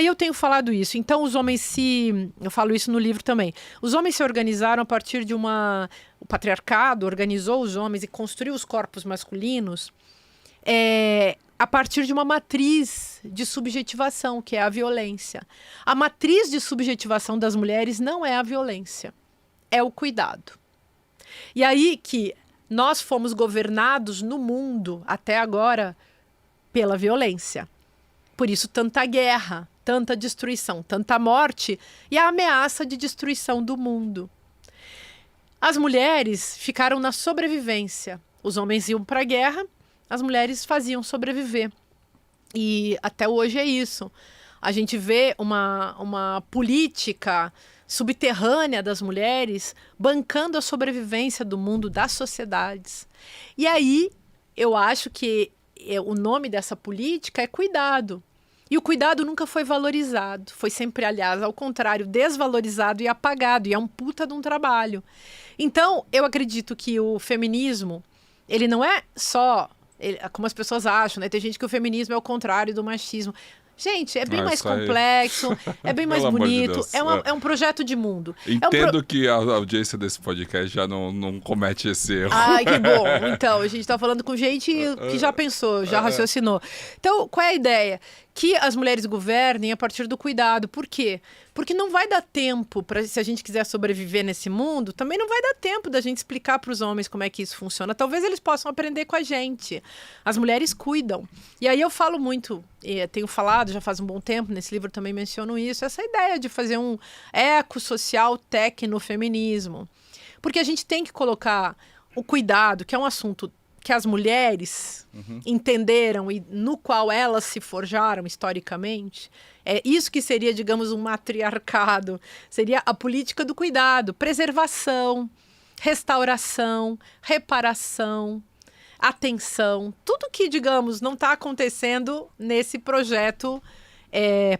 aí eu tenho falado isso. Então os homens eu falo isso no livro também, os homens se organizaram a partir de o patriarcado organizou os homens e construiu os corpos masculinos a partir de uma matriz de subjetivação, que é a violência. A matriz de subjetivação das mulheres não é a violência, é o cuidado. E aí que nós fomos governados no mundo, até agora, pela violência. Por isso, tanta guerra, tanta destruição, tanta morte e a ameaça de destruição do mundo. As mulheres ficaram na sobrevivência. Os homens iam para a guerra, as mulheres faziam sobreviver. E até hoje é isso. A gente vê uma política subterrânea das mulheres bancando a sobrevivência do mundo, das sociedades. E aí, eu acho que o nome dessa política é cuidado. E o cuidado nunca foi valorizado. Foi sempre, aliás, ao contrário, desvalorizado e apagado. E é um puta de um trabalho. Então, eu acredito que o feminismo, ele não é só, como as pessoas acham, né? Tem gente que o feminismo é o contrário do machismo. Gente, é bem mais complexo, é bem mais bonito, de é um projeto de mundo. Entendo que a audiência desse podcast já não comete esse erro. Ai, que bom. Então, a gente está falando com gente que já pensou, já raciocinou. Então, qual é a ideia? Que as mulheres governem a partir do cuidado. Por quê? Porque não vai dar tempo, se a gente quiser sobreviver nesse mundo, também não vai dar tempo da gente explicar para os homens como é que isso funciona. Talvez eles possam aprender com a gente. As mulheres cuidam. E aí eu falo muito, tenho falado já faz um bom tempo, nesse livro também menciono isso, essa ideia de fazer um ecossocial tecnofeminismo. Porque a gente tem que colocar o cuidado, que é um assunto que as mulheres entenderam e no qual elas se forjaram historicamente. É isso que seria, digamos, um matriarcado. Seria a política do cuidado, preservação, restauração, reparação, atenção. Tudo que, digamos, não está acontecendo nesse projeto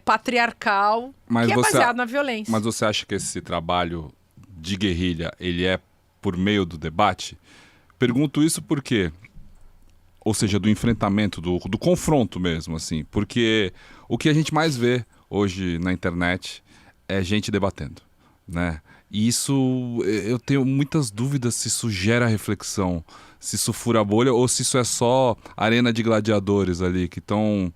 patriarcal, que é baseado na violência. Mas você acha que esse trabalho de guerrilha, ele é por meio do debate? Pergunto isso porque, ou seja, do enfrentamento, do confronto mesmo, assim, porque o que a gente mais vê hoje na internet é gente debatendo, né? E isso, eu tenho muitas dúvidas se isso gera reflexão, se isso fura a bolha ou se isso é só arena de gladiadores ali, que estão,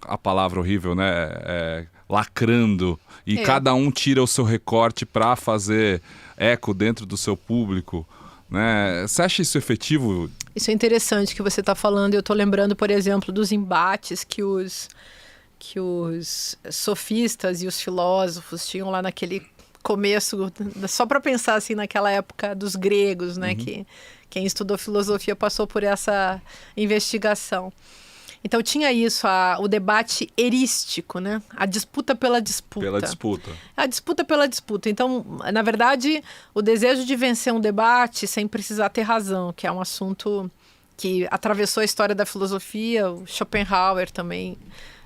a palavra horrível, né, lacrando, e cada um tira o seu recorte para fazer eco dentro do seu público. Né? Você acha isso efetivo? Isso é interessante que você está falando. Eu estou lembrando, por exemplo, dos embates que os sofistas e os filósofos tinham lá naquele começo, só para pensar assim, naquela época dos gregos, né? Que quem estudou filosofia passou por essa investigação. Então tinha isso, o debate erístico, né? A disputa pela disputa. Pela disputa. A disputa pela disputa. Então, na verdade, o desejo de vencer um debate sem precisar ter razão, que é um assunto que atravessou a história da filosofia. O Schopenhauer também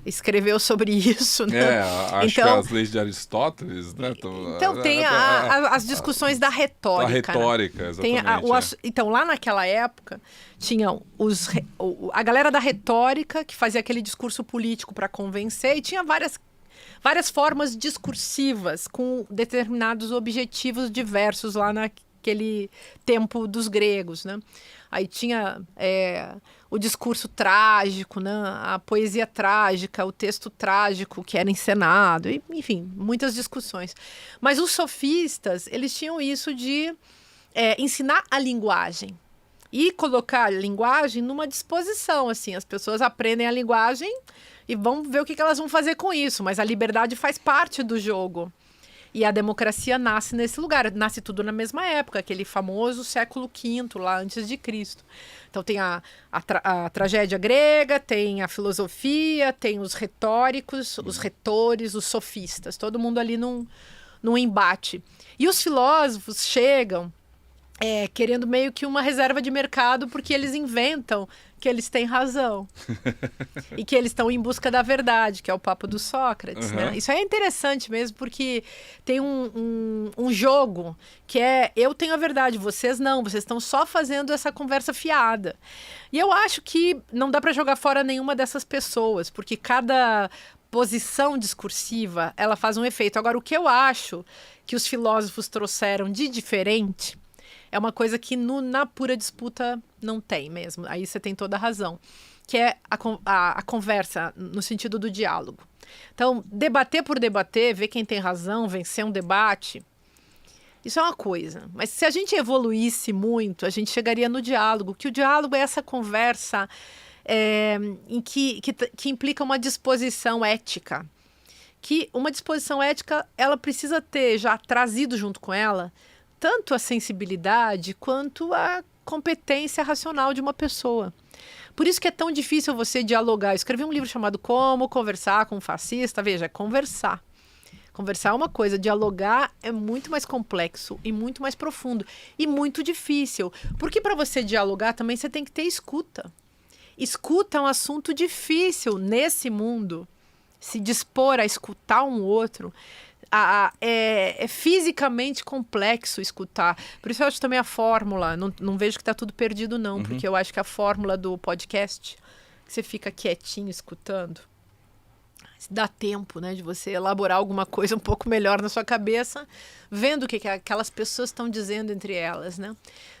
escreveu sobre isso, né? Acho que as leis de Aristóteles, né? Então tem as discussões da retórica. A retórica, né? exatamente. Então, lá naquela época, tinham a galera da retórica, que fazia aquele discurso político para convencer, e tinha várias formas discursivas com determinados objetivos diversos lá naquele tempo dos gregos, né? Aí tinha o discurso trágico, né? A poesia trágica, o texto trágico que era encenado, enfim, muitas discussões. Mas os sofistas, eles tinham isso de ensinar a linguagem e colocar a linguagem numa disposição, assim, as pessoas aprendem a linguagem e vão ver o que elas vão fazer com isso, mas a liberdade faz parte do jogo. E a democracia nasce nesse lugar, nasce tudo na mesma época, aquele famoso século V, lá antes de Cristo. Então tem a tragédia grega, tem a filosofia, tem os retóricos, os retores, os sofistas, todo mundo ali num embate. E os filósofos chegam querendo meio que uma reserva de mercado, porque eles inventam que eles têm razão e que eles estão em busca da verdade, que é o papo do Sócrates, né? Isso é interessante mesmo, porque tem um jogo que eu tenho a verdade, vocês não, vocês estão só fazendo essa conversa fiada. E eu acho que não dá para jogar fora nenhuma dessas pessoas, porque cada posição discursiva, ela faz um efeito. Agora, o que eu acho que os filósofos trouxeram de diferente é uma coisa que na pura disputa não tem mesmo. Aí você tem toda a razão. Que é a conversa no sentido do diálogo. Então, debater por debater, ver quem tem razão, vencer um debate, isso é uma coisa. Mas se a gente evoluísse muito, a gente chegaria no diálogo, que o diálogo é essa conversa em que implica uma disposição ética. Que uma disposição ética, ela precisa ter já trazido junto com ela tanto a sensibilidade quanto a competência racional de uma pessoa. Por isso que é tão difícil você dialogar. Eu escrevi um livro chamado Como Conversar com um Fascista. Veja, é conversar. Conversar é uma coisa, dialogar é muito mais complexo e muito mais profundo e muito difícil. Porque para você dialogar também você tem que ter escuta. Escuta é um assunto difícil nesse mundo. Se dispor a escutar um outro é fisicamente complexo escutar. Por isso eu acho também a fórmula, não vejo que está tudo perdido não, porque eu acho que a fórmula do podcast, que você fica quietinho escutando, dá tempo, né, de você elaborar alguma coisa um pouco melhor na sua cabeça, vendo o que aquelas pessoas estão dizendo entre elas, né?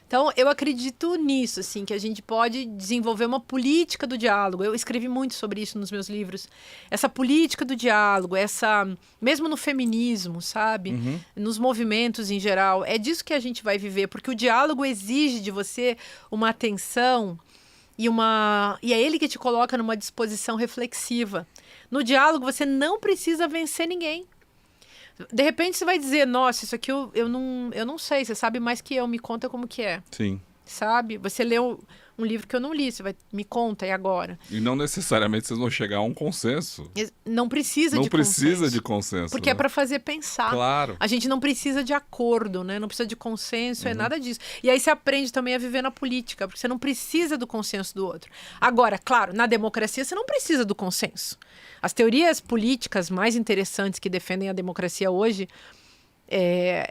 Então, eu acredito nisso, assim, que a gente pode desenvolver uma política do diálogo. Eu escrevi muito sobre isso nos meus livros. Essa política do diálogo, mesmo no feminismo, sabe? Nos movimentos em geral. É disso que a gente vai viver, porque o diálogo exige de você uma atenção e é ele que te coloca numa disposição reflexiva. No diálogo, você não precisa vencer ninguém. De repente você vai dizer, nossa, isso aqui eu não sei, você sabe mais que eu, me conta como que é. Sim. Sabe? Você leu um livro que eu não li, você me conta, e agora? E não necessariamente vocês vão chegar a um consenso. Não precisa de consenso. Não precisa de consenso. Porque é para fazer pensar. Claro. A gente não precisa de acordo, né? Não precisa de consenso, é nada disso. E aí você aprende também a viver na política, porque você não precisa do consenso do outro. Agora, claro, na democracia você não precisa do consenso. As teorias políticas mais interessantes que defendem a democracia hoje,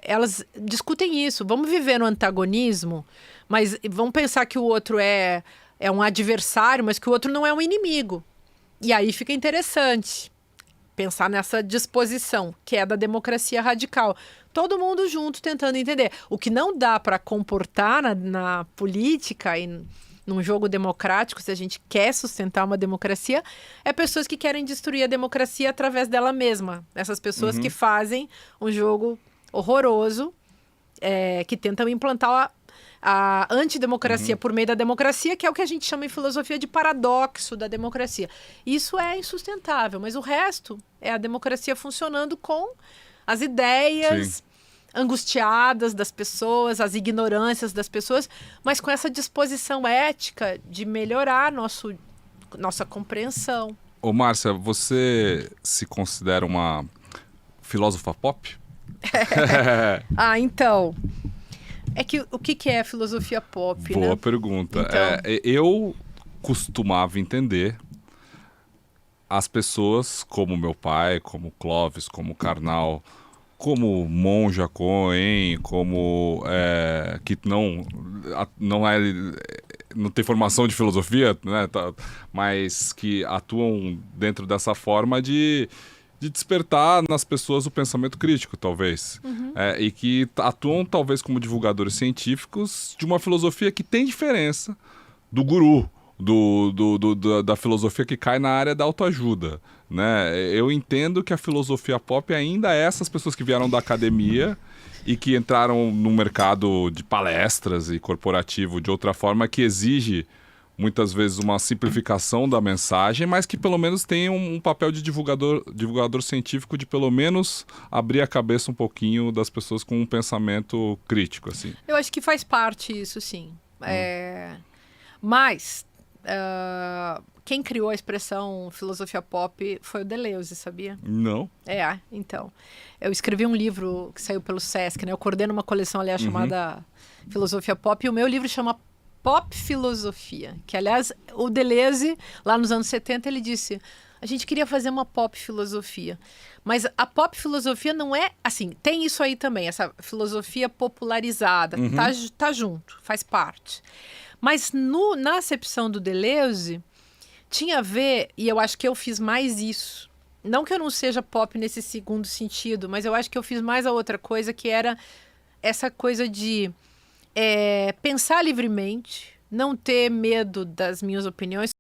elas discutem isso. Vamos viver no antagonismo, mas vamos pensar que o outro é um adversário, mas que o outro não é um inimigo. E aí fica interessante pensar nessa disposição, que é da democracia radical. Todo mundo junto tentando entender. O que não dá para comportar na política e num jogo democrático, se a gente quer sustentar uma democracia, é pessoas que querem destruir a democracia através dela mesma. Essas pessoas que fazem um jogo horroroso, que tentam implantar a antidemocracia por meio da democracia, que é o que a gente chama em filosofia de paradoxo da democracia. Isso é insustentável, mas o resto é a democracia funcionando com as ideias angustiadas das pessoas, as ignorâncias das pessoas, mas com essa disposição ética de melhorar nossa compreensão. Ô, Márcia, você se considera uma filósofa pop? Então... o que é filosofia pop, Boa né? pergunta. Então... Eu costumava entender as pessoas como meu pai, como Clóvis, como Karnal, como Monja Cohen, como que não tem formação de filosofia, né, mas que atuam dentro dessa forma de despertar nas pessoas o pensamento crítico, talvez. E que atuam, talvez, como divulgadores científicos de uma filosofia que tem diferença do guru, da filosofia que cai na área da autoajuda, né? Eu entendo que a filosofia pop ainda é essas pessoas que vieram da academia e que entraram no mercado de palestras e corporativo de outra forma, que exige muitas vezes uma simplificação da mensagem, mas que pelo menos tem um papel de divulgador científico, de pelo menos abrir a cabeça um pouquinho das pessoas com um pensamento crítico, assim. Eu acho que faz parte isso, sim. Mas quem criou a expressão filosofia pop foi o Deleuze, sabia? Não. Então. Eu escrevi um livro que saiu pelo Sesc, né? Eu coordeno uma coleção, aliás, chamada Filosofia Pop, e o meu livro chama Pop Filosofia, que, aliás, o Deleuze, lá nos anos 70, ele disse, a gente queria fazer uma pop filosofia, mas a pop filosofia não é, assim, tem isso aí também, essa filosofia popularizada, tá junto, faz parte. Mas na acepção do Deleuze, tinha a ver, e eu acho que eu fiz mais isso, Não que eu não seja pop nesse segundo sentido, mas eu acho que eu fiz mais a outra coisa, que era essa coisa de pensar livremente, não ter medo das minhas opiniões.